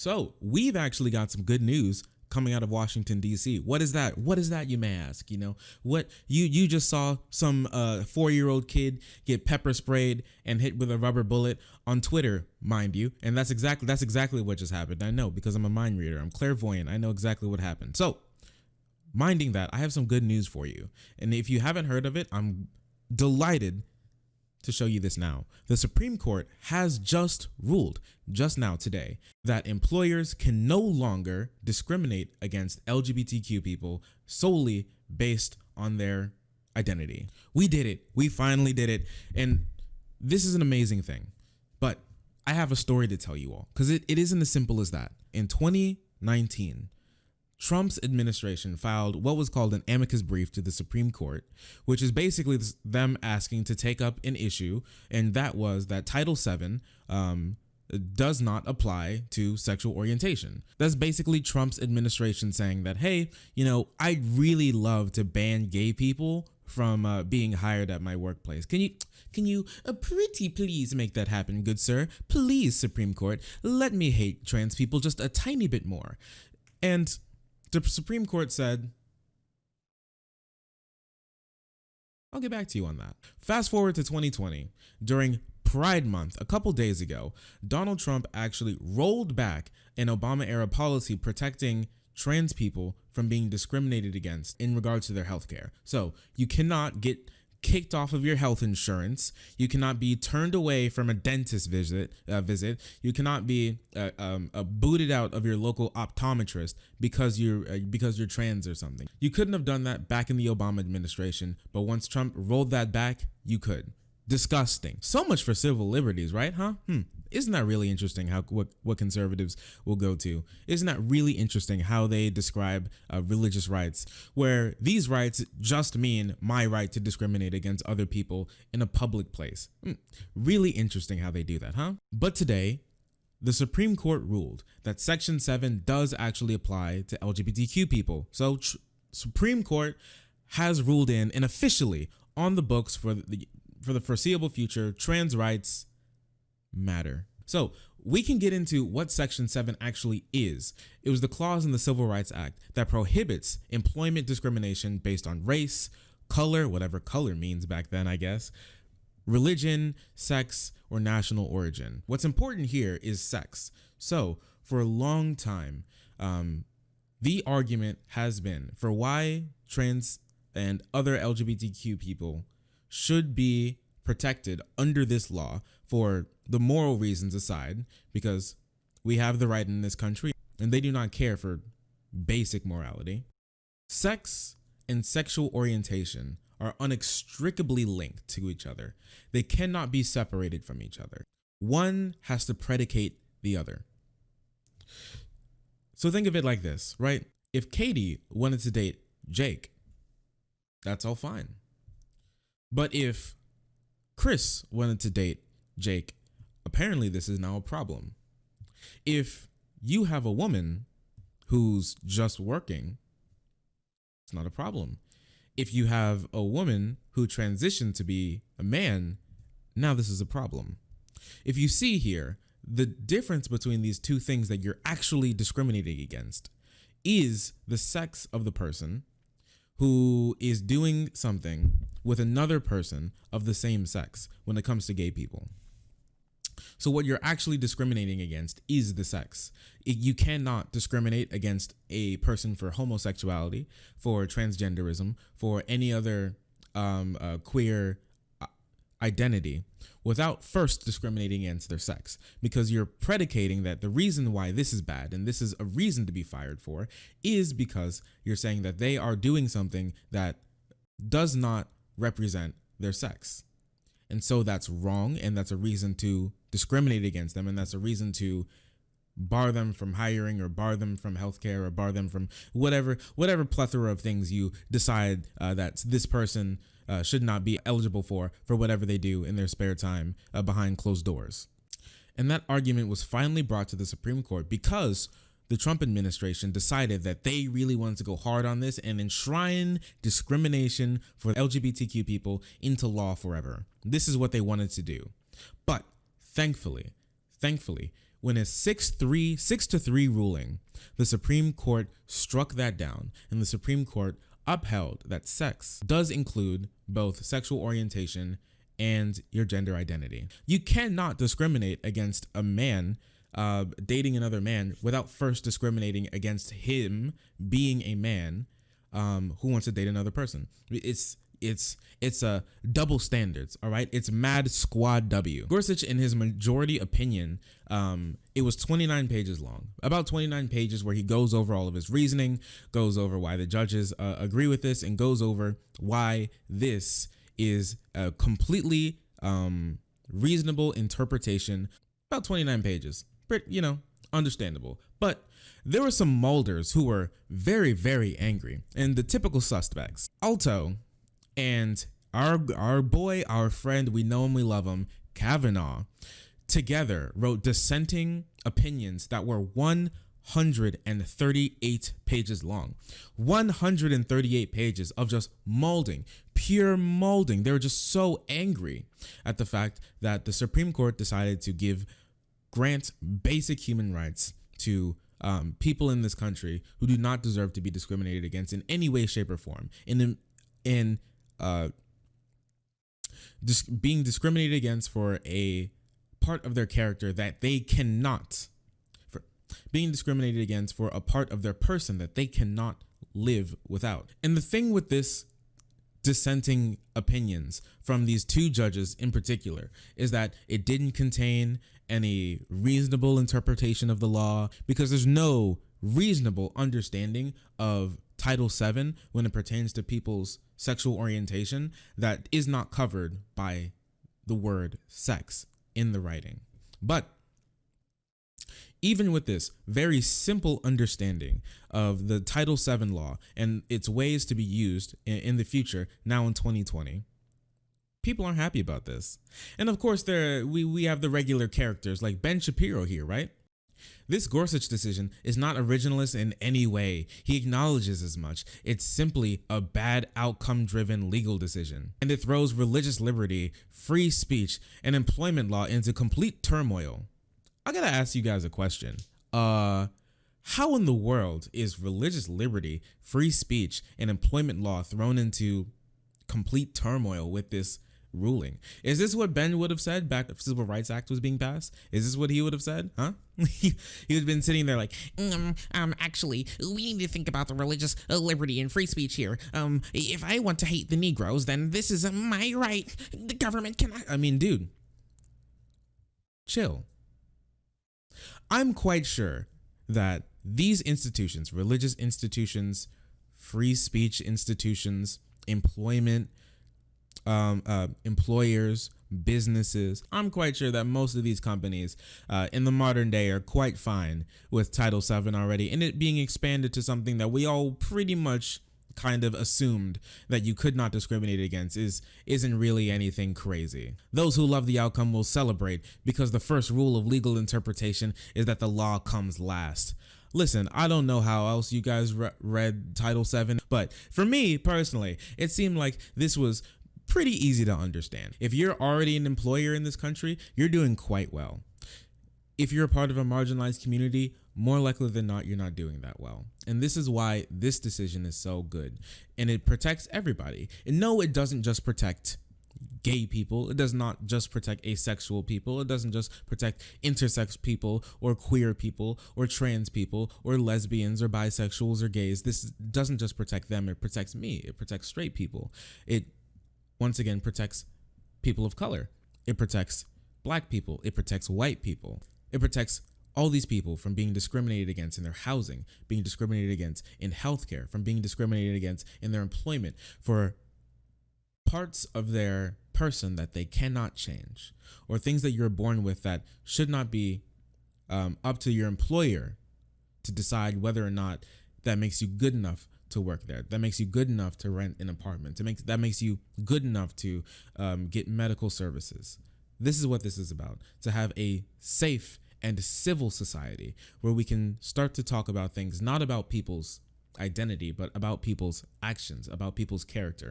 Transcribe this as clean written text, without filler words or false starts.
So we've actually got some good news coming out of Washington, D.C. What is that? What is that, you may ask? You know, what you just saw some 4-year-old kid get pepper sprayed and hit with a rubber bullet on Twitter, mind you. And that's exactly what just happened. I know, because I'm a mind reader. I'm clairvoyant. I know exactly what happened. So, minding that, I have some good news for you. And if you haven't heard of it, I'm delighted to show you this now. The Supreme Court has just ruled, just now today, that employers can no longer discriminate against LGBTQ people solely based on their identity. We did it. We finally did it. And this is an amazing thing. But I have a story to tell you all, because it isn't as simple as that. In 2019, Trump's administration filed what was called an amicus brief to the Supreme Court, which is basically them asking to take up an issue, and that was that Title VII does not apply to sexual orientation. That's basically Trump's administration saying that, hey, you know, I'd really love to ban gay people from being hired at my workplace. Can you pretty please make that happen, good sir? Please, Supreme Court, let me hate trans people just a tiny bit more. And the Supreme Court said, I'll get back to you on that. Fast forward to 2020, during Pride Month, a couple days ago, Donald Trump actually rolled back an Obama-era policy protecting trans people from being discriminated against in regards to their health care. So you cannot get kicked off of your health insurance. You cannot be turned away from a dentist visit. You cannot be booted out of your local optometrist because you're trans or something. You couldn't have done that back in the Obama administration, but once Trump rolled that back, you could. Disgusting. So much for civil liberties, right? Isn't that really interesting how what conservatives will go to? Isn't that really interesting how they describe religious rights, where these rights just mean my right to discriminate against other people in a public place? Really interesting how they do that, huh? But today, the Supreme Court ruled that Section 7 does actually apply to LGBTQ people. So Supreme Court has ruled in and officially on the books for the foreseeable future, trans rights matter. So we can get into what Section 7 actually is. It was the clause in the Civil Rights Act that prohibits employment discrimination based on race, color, whatever color means back then, I guess, religion, sex, or national origin. What's important here is sex. So for a long time, the argument has been for why trans and other LGBTQ people should be protected under this law, for the moral reasons aside, because we have the right in this country and they do not care for basic morality. Sex and sexual orientation are inextricably linked to each other. They cannot be separated from each other. One has to predicate the other. So think of it like this, right? If Katie wanted to date Jake, that's all fine. But if Chris wanted to date Jake, apparently this is now a problem. If you have a woman who's just working, it's not a problem. If you have a woman who transitioned to be a man, now this is a problem. If you see here, the difference between these two things that you're actually discriminating against is the sex of the person who is doing something with another person of the same sex when it comes to gay people. So what you're actually discriminating against is the sex. You cannot discriminate against a person for homosexuality, for transgenderism, for any other queer identity without first discriminating against their sex, because you're predicating that the reason why this is bad and this is a reason to be fired for is because you're saying that they are doing something that does not represent their sex. And so that's wrong, and that's a reason to discriminate against them, and that's a reason to bar them from hiring or bar them from healthcare or bar them from whatever plethora of things you decide that this person should not be eligible for whatever they do in their spare time behind closed doors. And that argument was finally brought to the Supreme Court because the Trump administration decided that they really wanted to go hard on this and enshrine discrimination for LGBTQ people into law forever. This is what they wanted to do. But thankfully, when a 6-3 ruling, the Supreme Court struck that down, and the Supreme Court upheld that sex does include both sexual orientation and your gender identity. You cannot discriminate against a man dating another man without first discriminating against him being a man who wants to date another person. It's a double standards, all right? It's mad squad W. Gorsuch, in his majority opinion, it was 29 pages long, about 29 pages, where he goes over all of his reasoning, goes over why the judges agree with this, and goes over why this is a completely reasonable interpretation. About 29 pages, but understandable. But there were some Mulders who were very, very angry, and the typical suspects: Alto and our boy, our friend, we know him, we love him, Kavanaugh, together wrote dissenting opinions that were 138 pages long. 138 pages of just molding, pure molding. They were just so angry at the fact that the Supreme Court decided to grant basic human rights to people in this country who do not deserve to be discriminated against in any way, shape, or form. Being discriminated against for a part of their character that they cannot, for being discriminated against for a part of their person that they cannot live without. And the thing with this dissenting opinions from these two judges in particular is that it didn't contain any reasonable interpretation of the law, because there's no reasonable understanding of Title VII when it pertains to people's sexual orientation that is not covered by the word sex in the writing. But even with this very simple understanding of the Title VII law and its ways to be used in the future, now in 2020, people aren't happy about this. And of course, we have the regular characters like Ben Shapiro here, right? This Gorsuch decision is not originalist in any way. He acknowledges as much. It's simply a bad outcome-driven legal decision. And it throws religious liberty, free speech, and employment law into complete turmoil. I gotta ask you guys a question. How in the world is religious liberty, free speech, and employment law thrown into complete turmoil with this ruling? Is this what Ben would have said back if the Civil Rights Act was being passed? Is this what he would have said? Huh? He would have been sitting there like, actually, we need to think about the religious liberty and free speech here. If I want to hate the Negroes, then this is my right. The government cannot. I mean, dude, chill. I'm quite sure that these institutions, religious institutions, free speech institutions, employment, employers, businesses, I'm quite sure that most of these companies in the modern day are quite fine with Title VII already, and it being expanded to something that we all pretty much kind of assumed that you could not discriminate against isn't really anything crazy. Those who love the outcome will celebrate, because the first rule of legal interpretation is that the law comes last. Listen, I don't know how else you guys read Title VII, but for me personally, it seemed like this was pretty easy to understand. If you're already an employer in this country, you're doing quite well. If you're a part of a marginalized community, more likely than not, you're not doing that well. And this is why this decision is so good. And it protects everybody. And no, it doesn't just protect gay people. It does not just protect asexual people. It doesn't just protect intersex people or queer people or trans people or lesbians or bisexuals or gays. This doesn't just protect them. It protects me. It protects straight people. It, once again, protects people of color. It protects black people. It protects white people. It protects all these people from being discriminated against in their housing, being discriminated against in healthcare, from being discriminated against in their employment, for parts of their person that they cannot change, or things that you're born with that should not be up to your employer to decide whether or not that makes you good enough to work there, that makes you good enough to rent an apartment, that makes you good enough to get medical services. This is what this is about, to have a safe and civil society where we can start to talk about things not about people's identity, but about people's actions, about people's character.